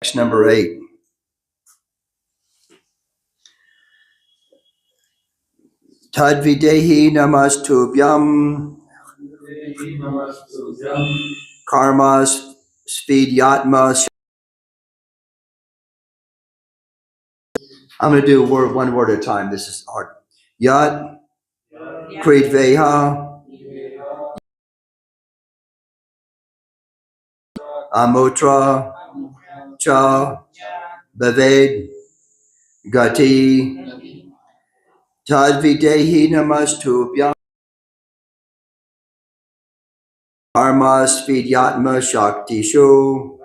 Text number 8. Tadvidehi namastubhyam karmas svidyatma. I'm going to do one word at a time. This is hard. Yat kritveha amutra cha bhaved gati tadvidehi namastubhyam karmas svidyatma shaktishu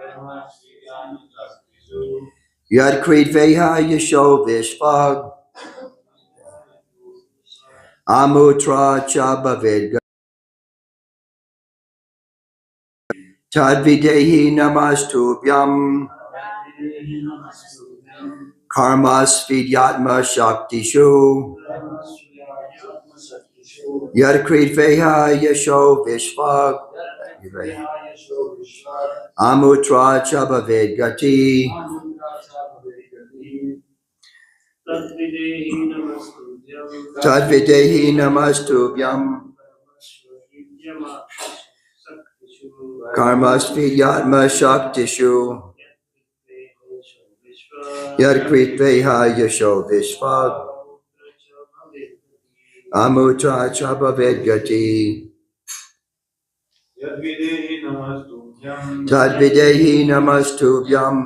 yat kritveha yasho vishvag amutra cha bhaved tadvidehi namastubhyam karmas vidyatma shaktishu yadkritveha yasho vishvag amutra cha bhaved gati tadvidehi namastubhyam karmas vidyatma shaktishu yadkritveha yasho vishvag amutra cha bhaved gati tadvidehi namastubhyam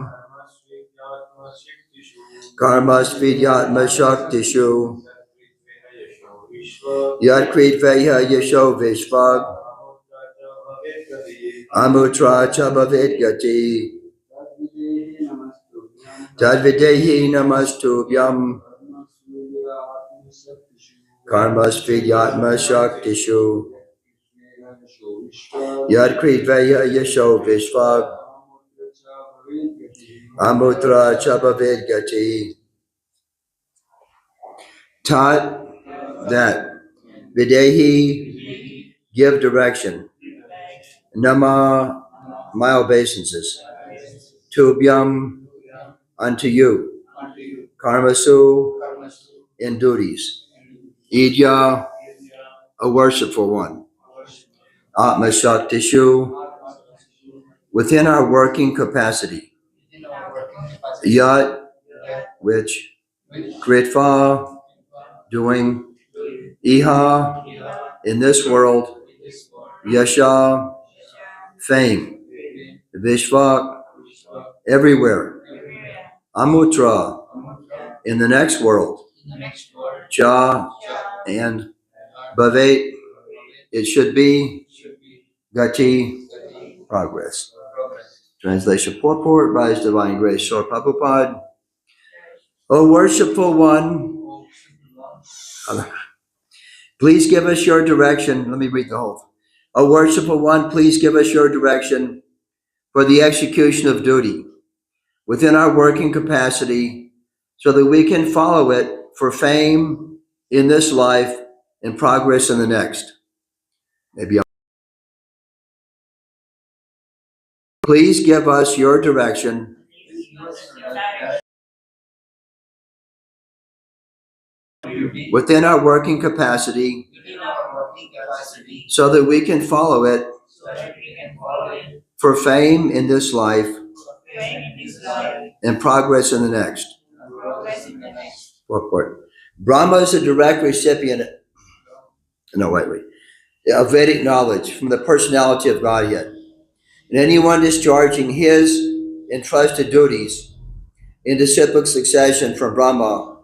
karmas vidyatma shaktishu yadkritveha yasho vishvag amutra cha bhaved gati tadvidehi namastubhyam karmas vidyatma shaktishu yadkritveha yasho vishvag amutra cha bhaved gati. Tat, that. Videhi, give direction. Nama, my obeisances. Tubhyam, unto you. Karmasu, in duties. Idya, a worshipful one. Atma Shaktishu, within our working capacity. Yat, which. Kritva, doing. Iha, in this world. Yasha, fame. Vishvak, everywhere. Amutra, in the next world. Cha, and. Bhavet, it should be. Gati, progress. Translation purport by His Divine Grace Sri Prabhupada. O worshipful one, please give us your direction. Let me read the whole. O worshipful one, please give us your direction for the execution of duty within our working capacity so that we can follow it for fame in this life and progress in the next. Maybe please give us your direction within our working capacity so that we can follow it for fame in this life and progress in the next. Purport. Brahma is a direct recipient of Vedic knowledge from the personality of Godhead. And anyone discharging his entrusted duties in disciplic succession from Brahma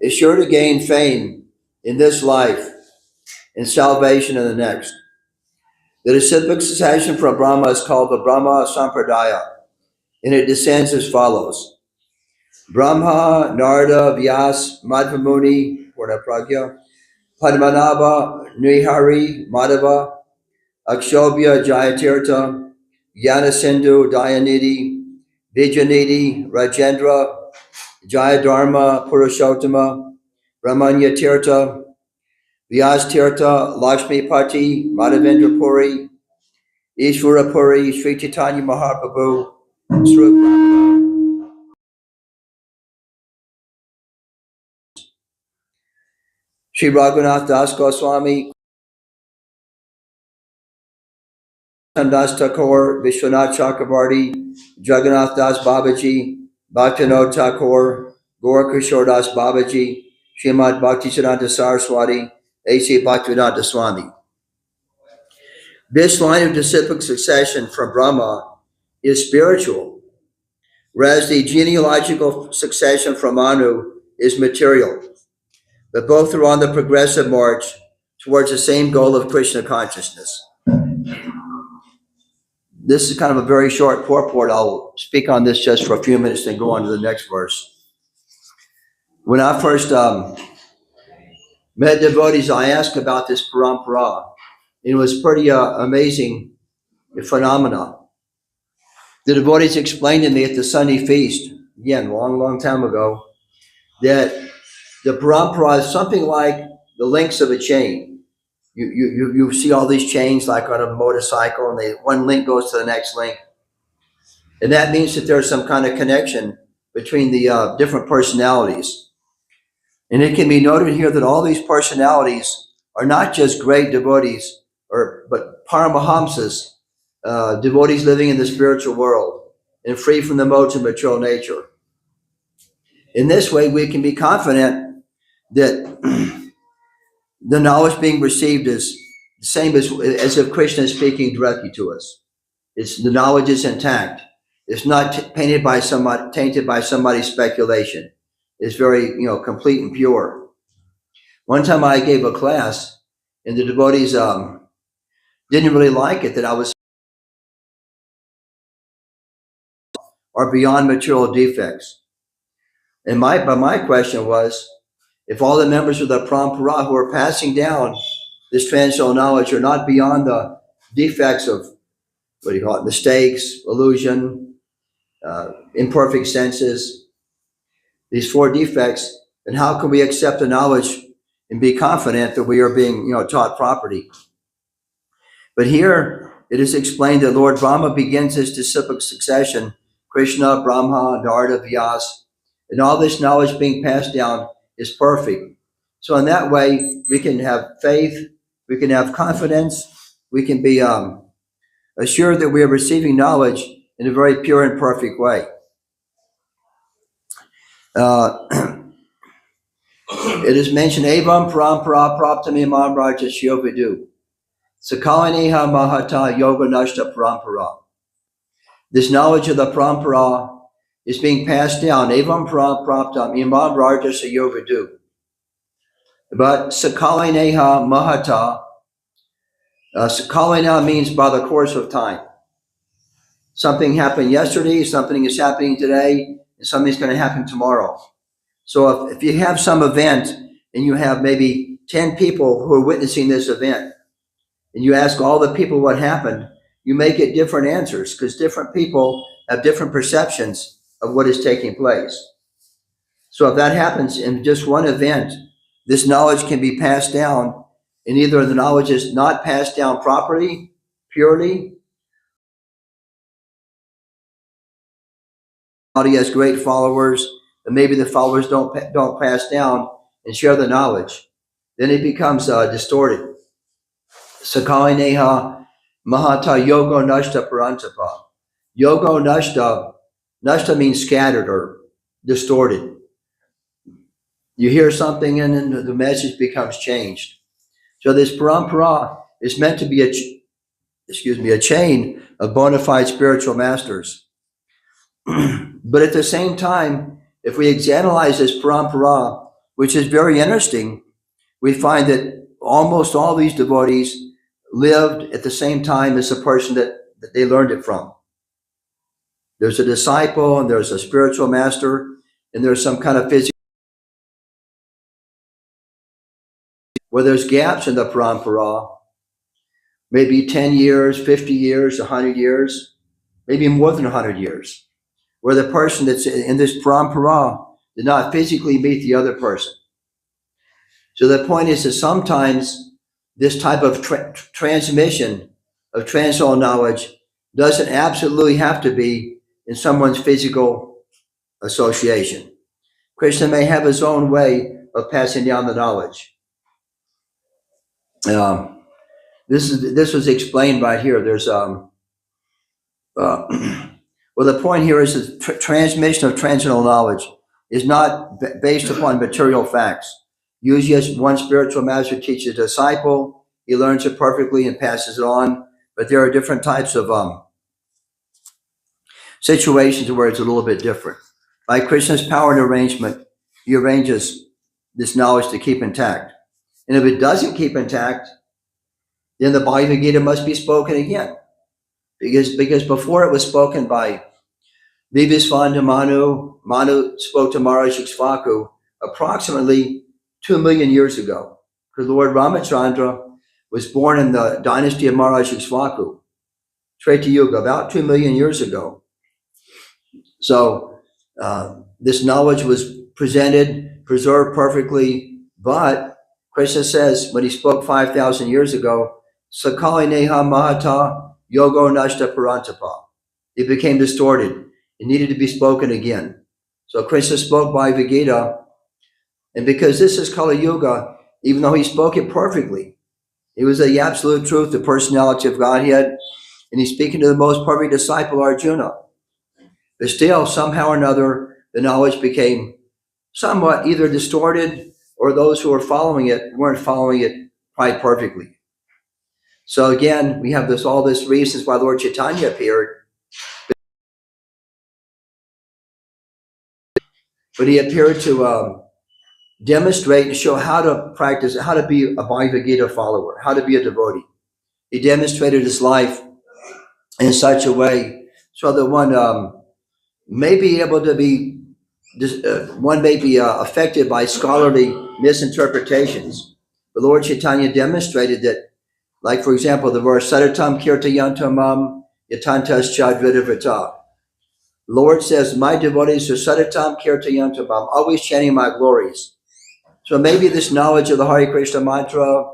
is sure to gain fame in this life and salvation in the next. The disciplic succession from Brahma is called the Brahma Sampradaya, and it descends as follows. Brahma, Narada, Vyas, Madhvamuni, Purnapragya, Padmanabha, Nrihari, Madhava, Akshobhya, Jayatirtha, Gyanasindhu, Dayanidhi, Vijayanidhi, Rajendra, Jayadharma, Purushottama, Brahmanya Tirtha, Vyas Tirtha, Lakshmi Pati, Madhavendra Puri, Ishvara Puri, Sri Chaitanya Mahaprabhu, Sri Prabhupada, Sri Raghunath Das Goswami, Das Thakur, Vishwanath Chakravarti, Jagannath Das Babaji, Bhaktivinoda Thakur, Gorakishore Das Babaji, Srimad Bhaktisiddhanta Saraswati, A.C. Bhaktivedanta Swami. This line of disciplic succession from Brahma is spiritual, whereas the genealogical succession from Manu is material. But both are on the progressive march towards the same goal of Krishna consciousness. This is kind of a very short purport. I'll speak on this just for a few minutes and go on to the next verse. When I first met devotees, I asked about this parampara. It was pretty amazing phenomena. The devotees explained to me at the Sunday feast, again, long time ago, that the parampara is something like the links of a chain. You see all these chains like on a motorcycle, and one link goes to the next link. And that means that there's some kind of connection between the different personalities. And it can be noted here that all these personalities are not just great devotees, but paramahamsas, devotees living in the spiritual world and free from the modes of material nature. In this way, we can be confident that the knowledge being received is the same as if Krishna is speaking directly to us. The knowledge is intact. It's not tainted by somebody's speculation. It's very, complete and pure. One time I gave a class, and the devotees didn't really like it that I was are beyond material defects. And my question was, if all the members of the parampara who are passing down this transcendental knowledge are not beyond the defects of, mistakes, illusion, imperfect senses, these four defects, then how can we accept the knowledge and be confident that we are being, taught properly? But here it is explained that Lord Brahma begins his disciplic succession, Krishna, Brahma, Narada, Vyas, and all this knowledge being passed down is perfect. So in that way, we can have faith, we can have confidence, we can be assured that we are receiving knowledge in a very pure and perfect way. It is mentioned, Evam parampara praptam imam rajasya vidu. Sakalineha mahata yoga nashta parampara. This knowledge of the parampara is being passed down. Evam praptam imam rajasya vidu. But sakalineha mahata, sakalina means by the course of time. Something happened yesterday, something is happening today, and something's going to happen tomorrow. So if you have some event and you have maybe 10 people who are witnessing this event, and you ask all the people what happened, you may get different answers because different people have different perceptions of what is taking place. So if that happens in just one event, this knowledge can be passed down, and either the knowledge is not passed down properly, purely, he has great followers, and maybe the followers don't pass down and share the knowledge. Then it becomes distorted. Sakalineha mahata yogo nashta parantapa. Yogo nashta means scattered or distorted. You hear something and then the message becomes changed. So this parampara is meant to be a chain of bona fide spiritual masters. But at the same time, if we analyze this parampara, which is very interesting, we find that almost all these devotees lived at the same time as the person that they learned it from. There's a disciple, and there's a spiritual master, and there's some kind of physical, where there's gaps in the parampara, maybe 10 years, 50 years, 100 years, maybe more than 100 years, where the person that's in this parampara did not physically meet the other person. So the point is that sometimes this type of transmission of transcendental knowledge doesn't absolutely have to be in someone's physical association. Krishna may have his own way of passing down the knowledge. Um, this was explained right here. There's well, the point here is that transmission of transcendental knowledge is not based upon material facts. Usually, as one spiritual master teaches a disciple, he learns it perfectly and passes it on. But there are different types of situations where it's a little bit different. By Krishna's power and arrangement, he arranges this knowledge to keep intact. And if it doesn't keep intact, then the Bhagavad Gita must be spoken again. Because before it was spoken by Vibhisvanda Manu spoke to Maharaj Ikshvaku approximately 2 million years ago. Because Lord Ramachandra was born in the dynasty of Maharaj Ikshvaku, Treta Yuga, about 2 million years ago. So this knowledge was presented, preserved perfectly, but Krishna says when he spoke 5,000 years ago, Sakali Neha Mahata Yogo Nashta Parantapa. It became distorted. It needed to be spoken again. So Krishna spoke Bhagavad Gita, and because this is Kali Yuga, even though he spoke it perfectly, it was the absolute truth, the personality of Godhead, and he's speaking to the most perfect disciple, Arjuna. But still, somehow or another, the knowledge became somewhat either distorted, or those who were following it weren't following it quite perfectly. So again, we have all this reasons why Lord Chaitanya appeared, but he appeared to demonstrate and show how to practice, how to be a Bhagavad Gita follower, how to be a devotee. He demonstrated his life in such a way so that one may be able to be, one may be affected by scholarly misinterpretations. The Lord Chaitanya demonstrated that, like for example, the verse Sadatam Kirtayantamam Yatantas Chadvidavata. Lord says, my devotees are Sadatam Kirtayantamam, always chanting my glories. So maybe this knowledge of the Hare Krishna mantra,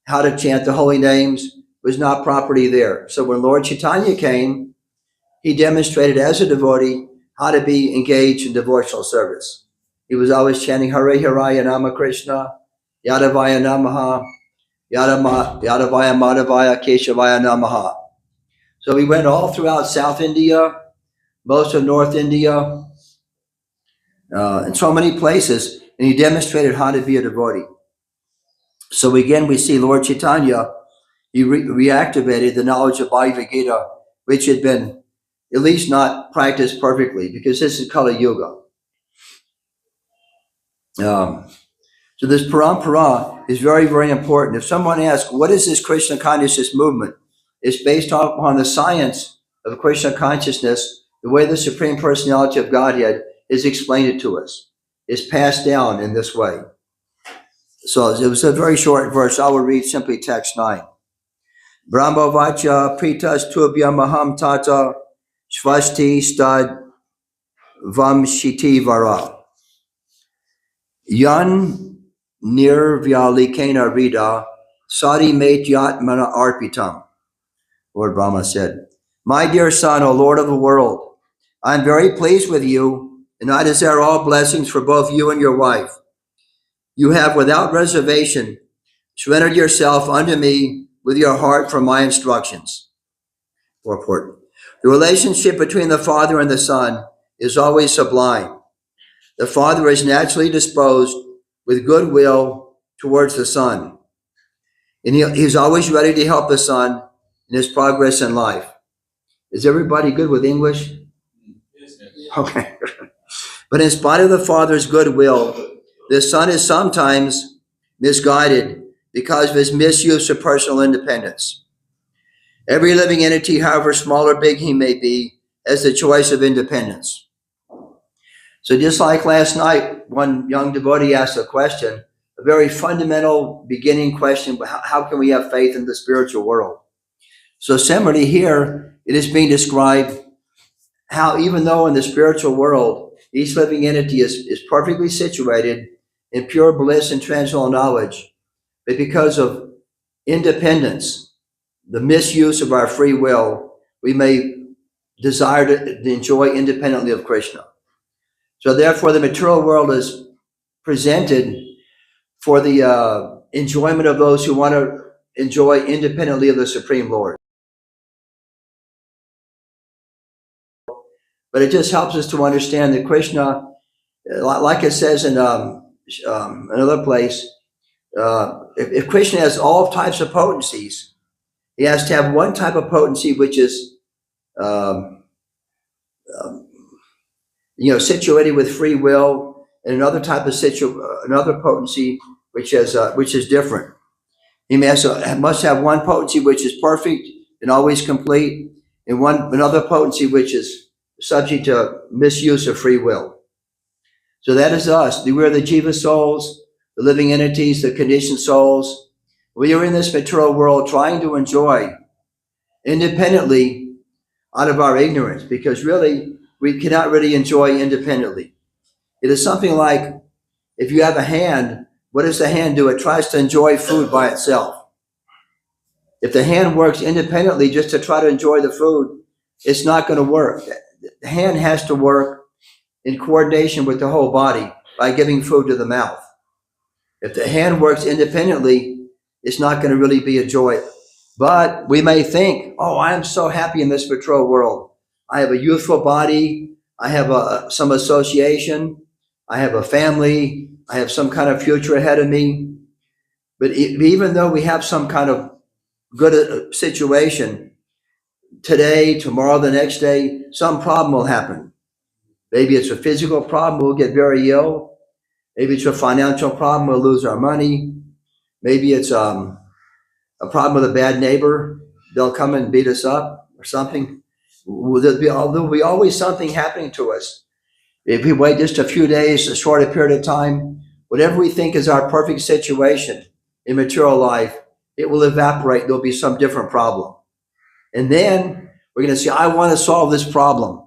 how to chant the holy names, was not properly there. So when Lord Chaitanya came, he demonstrated as a devotee how to be engaged in devotional service. He was always chanting Hare Haraya Nama Krishna, Yadavaya Namaha, Yadavaya Madhavaya Keshavaya Namaha. So he went all throughout South India, most of North India, and so many places, and he demonstrated how to be a devotee. So again, we see Lord Chaitanya, he reactivated the knowledge of Bhagavad Gita, which had been at least not practiced perfectly, because this is Kali Yuga. So this parampara is very, very important. If someone asks, what is this Krishna consciousness movement? It's based upon the science of Krishna consciousness, the way the Supreme Personality of Godhead has explained it to us. It's passed down in this way. So it was a very short verse. I will read simply text 9. Brahma vacha pritas tubhya maham tata svasti stad vamshiti vara. Yan nirvyalikena rida sati metyatmana arpitam. Lord Brahma said, my dear son, O Lord of the world, I am very pleased with you, and I desire all blessings for both you and your wife. You have without reservation surrendered yourself unto me with your heart for my instructions. Purport. The relationship between the Father and the Son is always sublime. The Father is naturally disposed with goodwill towards the Son, and he's always ready to help the Son in his progress in life. Is everybody good with English? Okay. But in spite of the Father's goodwill, the Son is sometimes misguided because of his misuse of personal independence. Every living entity, however small or big he may be, has the choice of independence. So just like last night, one young devotee asked a question, a very fundamental beginning question, how can we have faith in the spiritual world? So similarly here, it is being described how even though in the spiritual world, each living entity is perfectly situated in pure bliss and transcendental knowledge, but because of independence, the misuse of our free will, we may desire to enjoy independently of Krishna. So therefore, the material world is presented for the enjoyment of those who want to enjoy independently of the Supreme Lord. But it just helps us to understand that Krishna, like it says in another place, if Krishna has all types of potencies, he has to have one type of potency which is, um, um, situated with free will, and another type of another potency which is different. He must have one potency which is perfect and always complete, and another potency which is subject to misuse of free will. So that is us. We are the jiva souls, the living entities, the conditioned souls. We are in this material world trying to enjoy independently out of our ignorance, because really we cannot really enjoy independently. It is something like, if you have a hand, what does the hand do? It tries to enjoy food by itself. If the hand works independently just to try to enjoy the food, it's not going to work. The hand has to work in coordination with the whole body by giving food to the mouth. If the hand works independently, it's not going to really be a joy. But we may think, oh, I am so happy in this material world. I have a youthful body. I have some association. I have a family. I have some kind of future ahead of me. But even though we have some kind of good situation, today, tomorrow, the next day, some problem will happen. Maybe it's a physical problem, we'll get very ill. Maybe it's a financial problem, we'll lose our money. Maybe it's a problem with a bad neighbor, they'll come and beat us up or something. There'll be always something happening to us. If we wait just a few days, a shorter period of time, whatever we think is our perfect situation in material life, it will evaporate. There'll be some different problem. And then we're going to say, I want to solve this problem.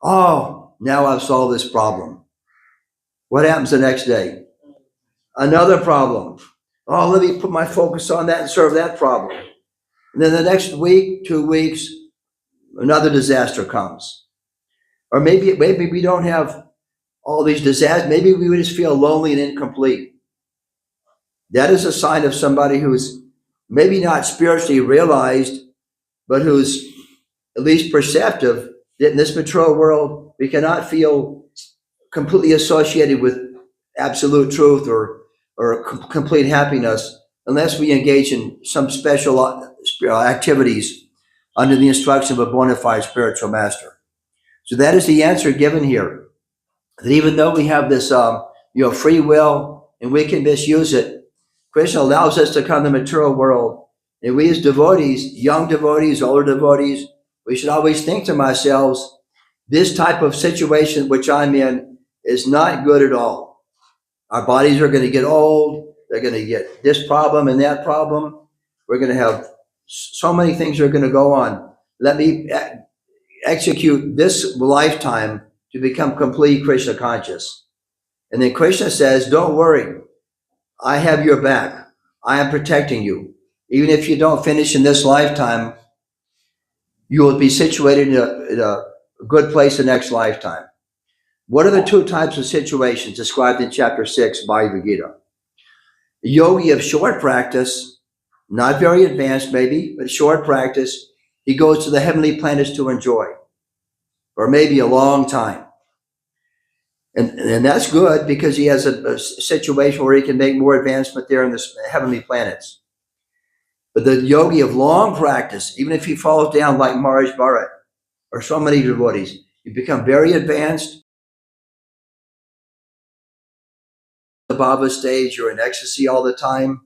Oh, now I've solved this problem. What happens the next day? Another problem. Oh, let me put my focus on that and serve that problem. And then the next week, 2 weeks, another disaster comes. Or maybe we don't have all these disasters. Maybe we just feel lonely and incomplete. That is a sign of somebody who's maybe not spiritually realized, but who's at least perceptive that in this material world, we cannot feel completely associated with absolute truth or complete happiness unless we engage in some special activities under the instruction of a bona fide spiritual master. So that is the answer given here. That even though we have this free will and we can misuse it, Krishna allows us to come to the material world. And we as devotees, young devotees, older devotees, we should always think to ourselves, this type of situation which I'm in is not good at all. Our bodies are going to get old. They're going to get this problem and that problem. We're going to have so many things are going to go on. Let me execute this lifetime to become complete Krishna conscious. And then Krishna says, don't worry. I have your back. I am protecting you. Even if you don't finish in this lifetime, you will be situated in a good place the next lifetime. What are the two types of situations described in chapter 6, Bhagavad Gita? A yogi of short practice, not very advanced maybe, but short practice, he goes to the heavenly planets to enjoy, or maybe a long time. And that's good because he has a situation where he can make more advancement there in the heavenly planets. But the yogi of long practice, even if he falls down like Maharaj Bharat or so many devotees, you become very advanced. The Bhava stage, you're in ecstasy all the time.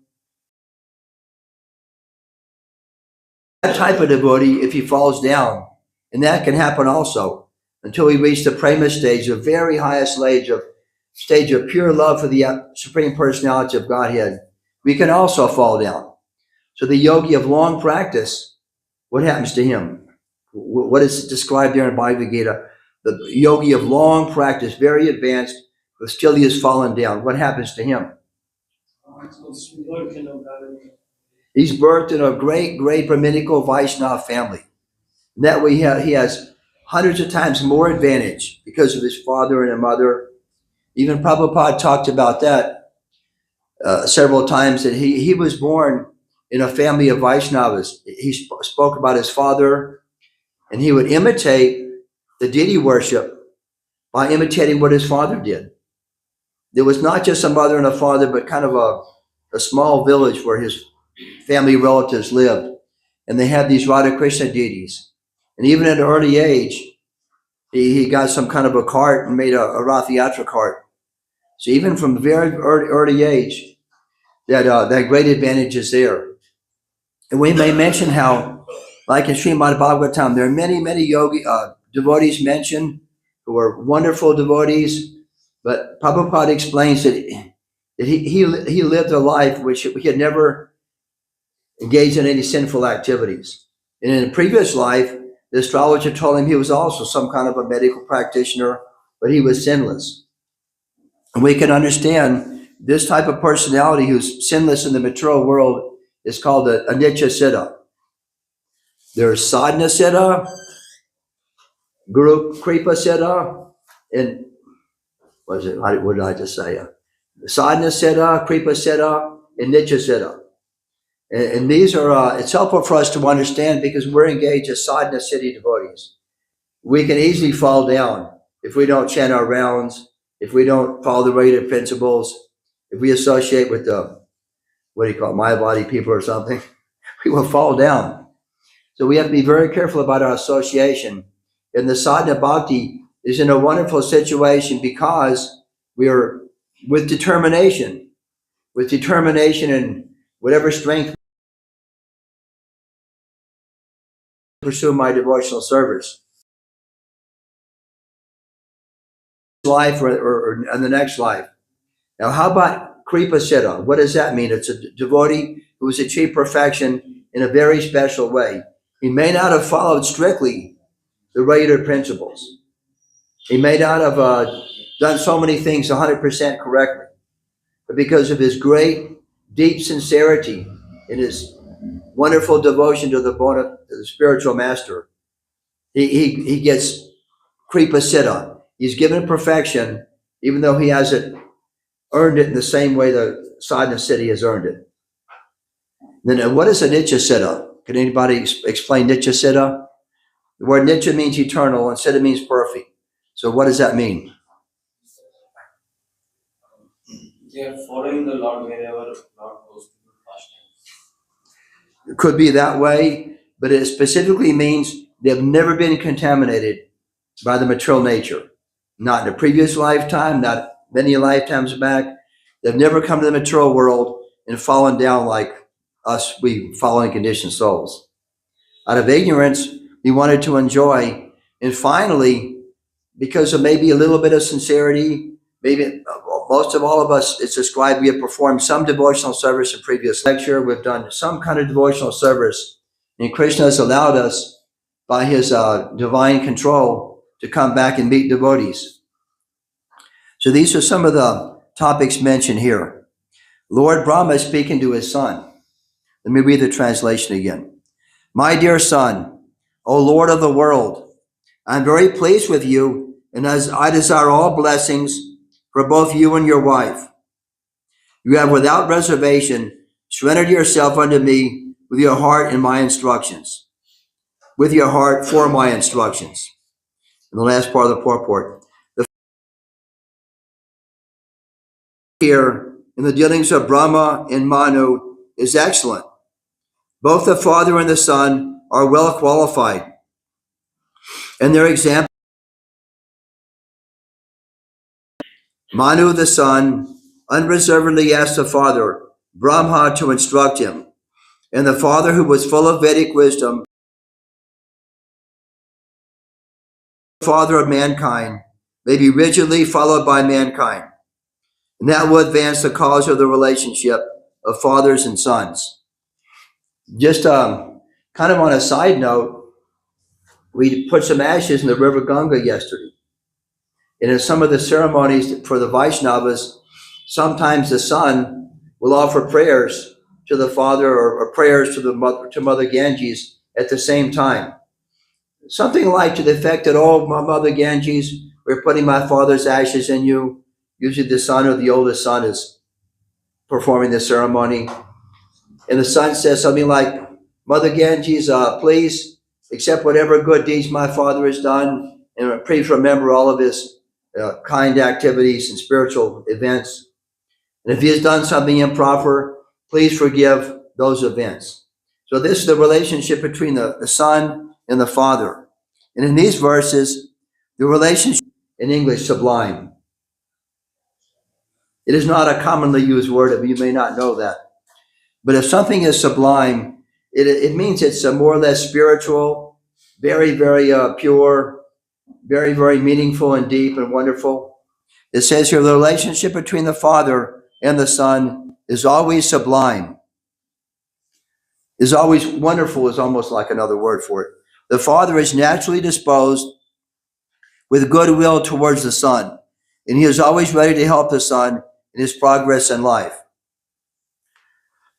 That type of devotee, if he falls down, and that can happen also, until we reach the prema stage, the very highest stage of pure love for the Supreme Personality of Godhead, we can also fall down. So the yogi of long practice, what happens to him? What is described there in Bhagavad Gita? The yogi of long practice, very advanced, but still he has fallen down. What happens to him? He's birthed in a great, great Brahminical Vaishnava family. And that way he has hundreds of times more advantage because of his father and mother. Even Prabhupada talked about that. several times that he was born in a family of Vaishnavas. He spoke about his father, and he would imitate the deity worship by imitating what his father did. There was not just a mother and a father, but kind of a small village where his family relatives lived. And they had these Radha Krishna deities. And even at an early age, he got some kind of a cart and made a Rath Yatra cart. So even from a very early age, that great advantage is there. And we may mention how, like in Srimad Bhagavatam, there are many, many yogi devotees mentioned who are wonderful devotees. But Prabhupada explains that he lived a life which he had never engaged in any sinful activities. And in a previous life, the astrologer told him he was also some kind of a medical practitioner, but he was sinless. And we can understand this type of personality who's sinless in the material world is called a Nitya Siddha. There's Sadhana Siddha, Guru Kripa Siddha, and what did I just say? Sadhana Siddha, Kripa Siddha, and Nitya Siddha. And these are, it's helpful for us to understand because we're engaged as sadhana siddhi devotees. We can easily fall down if we don't chant our rounds, if we don't follow the regular principles, if we associate with the, what do you call it, Mayavadi people or something, we will fall down. So we have to be very careful about our association. And the sadhana bhakti is in a wonderful situation because we are with determination and whatever strength pursue my devotional service. Life or in the next life. Now, how about Kripa Siddha? What does that mean? It's a devotee who has achieved perfection in a very special way. He may not have followed strictly the regular principles. He may not have done so many things 100% correctly, but because of his great, deep sincerity in his wonderful devotion to the spiritual master, he gets Kripa Siddha. He's given perfection, even though he hasn't earned it in the same way the sadhana siddhi has earned it. Then what is a Nitya Siddha? Can anybody explain Nitya Siddha? The word Nitya means eternal and Siddha means perfect. So what does that mean? They are following the Lord wherever Lord goes to do fasting. It could be that way, but it specifically means they've never been contaminated by the material nature. Not in a previous lifetime, not many lifetimes back. They've never come to the material world and fallen down like us, we fallen conditioned souls. Out of ignorance, we wanted to enjoy. And finally, because of maybe a little bit of sincerity, maybe most of all of us, it's described we have performed some devotional service in previous lecture. We've done some kind of devotional service. And Krishna has allowed us, by his divine control, to come back and meet devotees. So these are some of the topics mentioned here. Lord Brahma is speaking to his son. Let me read the translation again. My dear son, O Lord of the world, I'm very pleased with you, and as I desire all blessings for both you and your wife. You have without reservation surrendered yourself unto me with your heart and my instructions. With your heart for my instructions. And the last part of the purport. The here in the dealings of Brahma and Manu is excellent. Both the father and the son are well qualified. And their example, Manu the son unreservedly asked the father, Brahma, to instruct him. And the father, who was full of Vedic wisdom, father of mankind, may be rigidly followed by mankind. And that will advance the cause of the relationship of fathers and sons. Just kind of on a side note, we put some ashes in the river Ganga yesterday. And in some of the ceremonies for the Vaishnavas, sometimes the son will offer prayers to the father or prayers to Mother Ganges at the same time. Something like to the effect that, oh, my Mother Ganges, we're putting my father's ashes in you. Usually the son or the oldest son is performing the ceremony. And the son says something like, Mother Ganges, please accept whatever good deeds my father has done, and please remember all of his kind activities and spiritual events. And if he has done something improper, please forgive those events. So this is the relationship between the son and the father. And in these verses, the relationship, in English, sublime. It is not a commonly used word, you may not know that. But if something is sublime, it means it's more or less spiritual, very, very pure, very, very meaningful and deep and wonderful. It says here, the relationship between the Father and the Son is always sublime, is always wonderful, is almost like another word for it. The Father is naturally disposed with goodwill towards the Son, and he is always ready to help the Son in his progress in life.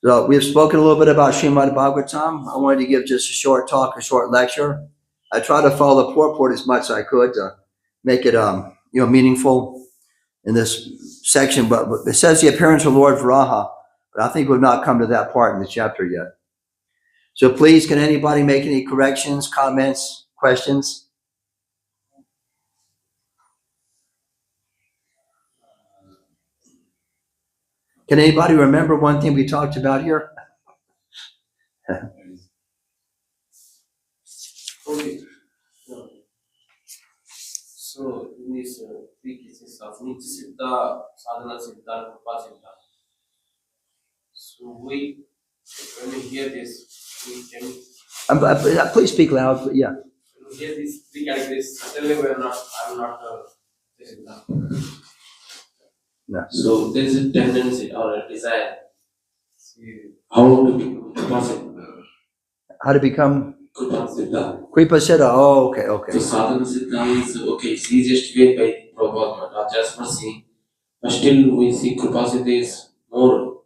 So we've spoken a little bit about Srimad Bhagavatam. I wanted to give just a short talk, a short lecture. I try to follow the purport as much as I could to make it meaningful in this section. But it says the appearance of Lord Varaha, but I think we've not come to that part in the chapter yet. So please, can anybody make any corrections, comments, questions? Can anybody remember one thing we talked about here? Okay. So in these three cases of Nitya Siddha, Sadhana Siddha, and Kripa Siddha. So when we hear this, we can. Please speak loud. But yeah. When we hear these three categories, certainly I'm not Siddha. No. So there is a tendency or a desire. How to become Kripa Siddha? How to become Kripa Siddha. Kripa Siddha. Oh, okay. So Sadhana Siddha is okay, it's easiest way by Prabhupada, not just for seeing. But still we see Kripa Siddha is more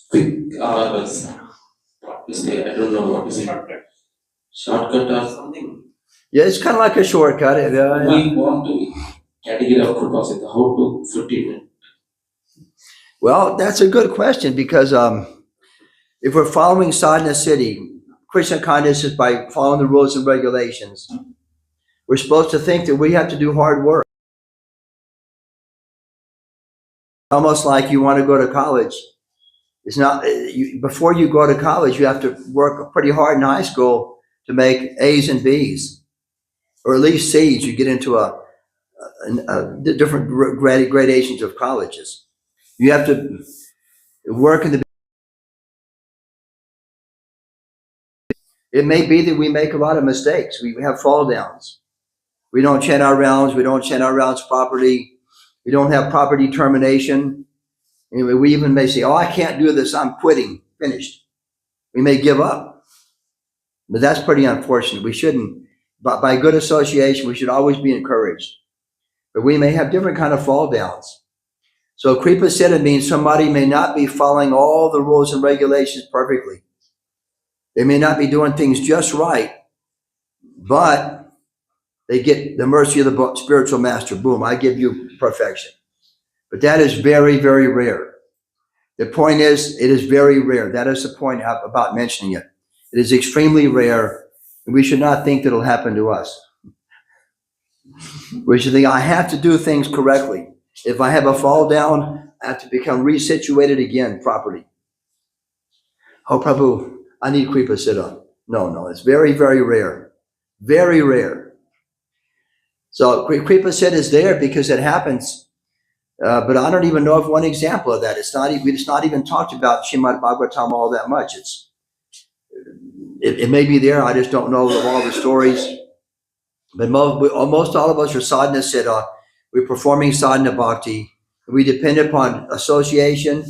quick I don't know what to say. Shortcut or something. Yeah, it's kind of like a shortcut. Yeah. We want to category of Kripa Siddha, how to fit in it. Well, that's a good question because if we're following sadhana siddhi, Krishna consciousness is by following the rules and regulations. We're supposed to think that we have to do hard work. Almost like you want to go to college. It's not before you go to college, you have to work pretty hard in high school to make A's and B's, or at least C's. You get into a different gradations of colleges. You have to work in the. It may be that we make a lot of mistakes. We have fall downs. We don't chant our rounds. We don't chant our rounds properly. We don't have proper determination. Anyway, we even may say, oh, I can't do this. I'm quitting. Finished. We may give up. But that's pretty unfortunate. We shouldn't. But by good association, we should always be encouraged. But we may have different kind of fall downs. So Kripa Siddha means somebody may not be following all the rules and regulations perfectly. They may not be doing things just right, but they get the mercy of the spiritual master. Boom, I give you perfection. But that is very, very rare. The point is, it is very rare. That is the point about mentioning it. It is extremely rare, and we should not think that it'll happen to us. We should think, I have to do things correctly. If I have a fall down, I have to become resituated again properly. Oh, Prabhu, I need Kripa Siddha. No, it's very, very rare. Very rare. So Kripa Siddha is there because it happens. But I don't even know of one example of that. It's not even talked about Srimad Bhagavatam all that much. It may be there. I just don't know of all the stories. But most all of us are sadhana siddha. We're performing sadhana bhakti. We depend upon association.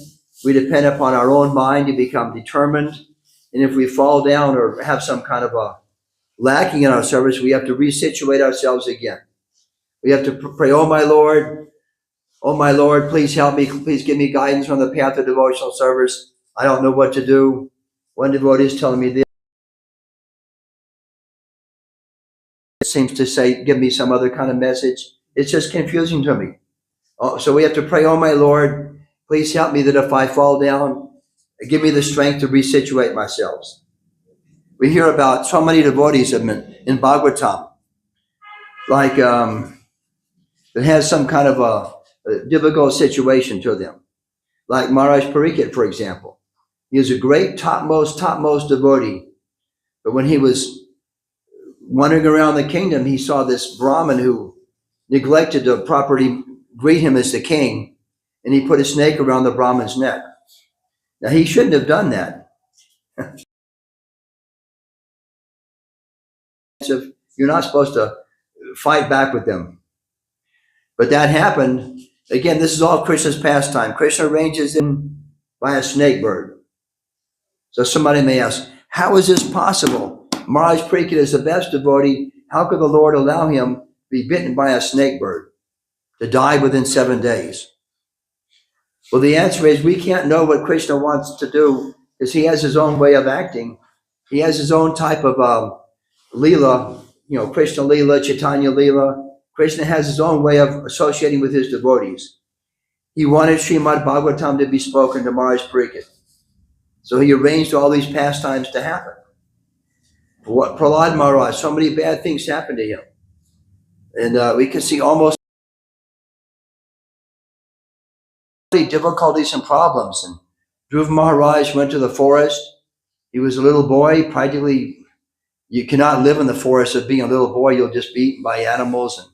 We depend upon our own mind to become determined. And if we fall down or have some kind of a lacking in our service, we have to resituate ourselves again. We have to pray, oh my Lord, please help me. Please give me guidance on the path of devotional service. I don't know what to do. One devotee is telling me this. It seems to say, give me some other kind of message. It's just confusing to me. So we have to pray, oh my Lord, Please help me that if I fall down, give me the strength to resituate myself. We hear about so many devotees in Bhagavatam, like that has some kind of a difficult situation to them. Like Maharaj Pariksit, for example. He is a great topmost devotee. But when he was wandering around the kingdom, he saw this Brahmin who neglected to properly greet him as the king, and he put a snake around the Brahmin's neck. Now, he shouldn't have done that. You're not supposed to fight back with them. But that happened. Again, this is all Krishna's pastime. Krishna arranges him by a snake bird. So somebody may ask, how is this possible? Maharaj Pariksit is the best devotee. How could the Lord allow him to be bitten by a snake bird, to die within 7 days? Well, the answer is we can't know what Krishna wants to do because he has his own way of acting. He has his own type of Leela, Krishna Leela, Chaitanya Leela. Krishna has his own way of associating with his devotees. He wanted Srimad Bhagavatam to be spoken to Maharaj Pariksit. So he arranged all these pastimes to happen. What Prahlad Maharaj, so many bad things happened to him. And we can see almost difficulties and problems. And Dhruv Maharaj went to the forest. He was a little boy. Practically, you cannot live in the forest of being a little boy. You'll just be eaten by animals. And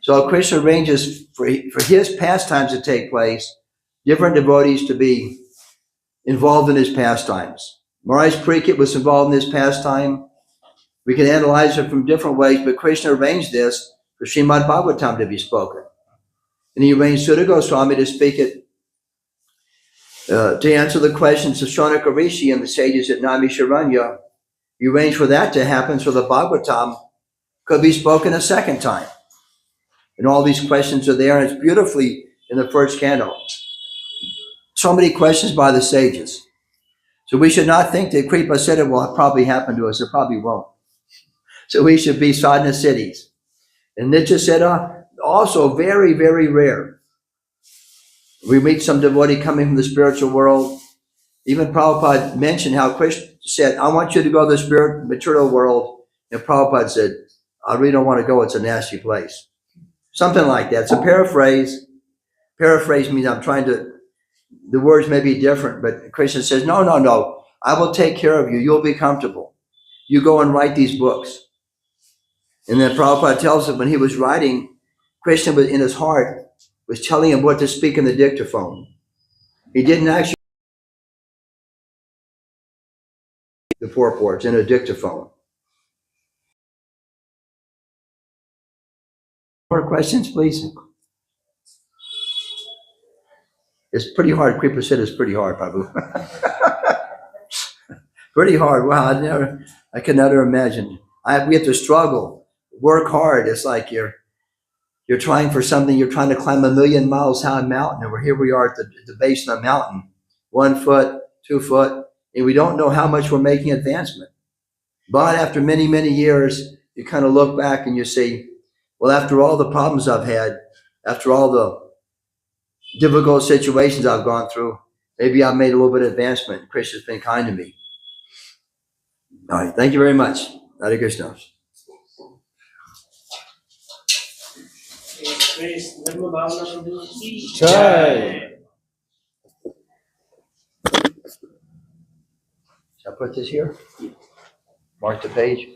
so Krishna arranges for his pastimes to take place, different devotees to be involved in his pastimes. Maharaj Pariksit was involved in his pastime. We can analyze it from different ways, but Krishna arranged this for Srimad Bhagavatam to be spoken. And he arranged Sudha Goswami to speak it, to answer the questions of Shaunaka Rishi and the sages at Naimisharanya. He arranged for that to happen so the Bhagavatam could be spoken a second time. And all these questions are there, and it's beautifully in the first canto. So many questions by the sages. So we should not think that Kripa said it will probably happen to us. It probably won't. So we should be sadhana cities. And Nitya said, also very, very rare. We meet some devotee coming from the spiritual world. Even Prabhupada mentioned how Krishna said, I want you to go to the material world. And Prabhupada said, I really don't want to go. It's a nasty place. Something like that. It's a paraphrase. Paraphrase means the words may be different, but Krishna says, no. I will take care of you. You'll be comfortable. You go and write these books. And then Prabhupada tells us when he was writing, Krishna was in his heart, was telling him what to speak in the dictaphone. He didn't actually the purports in a dictaphone. More questions, please? It's pretty hard. Kripa said it's pretty hard, Prabhu. Pretty hard. Wow, I could never imagine. We have to struggle, work hard. It's like you're trying for something. You're trying to climb a 1,000,000 miles high mountain, and here we are at the base of the mountain, 1 foot, 2 foot, and we don't know how much we're making advancement. But after many, many years, you kind of look back and you say, well, after all the problems I've had, after all the difficult situations I've gone through, maybe I've made a little bit of advancement. Krishna's been kind to me. All right, thank you very much. Hare Krishna. Jai. Shall I put this here? Mark the page.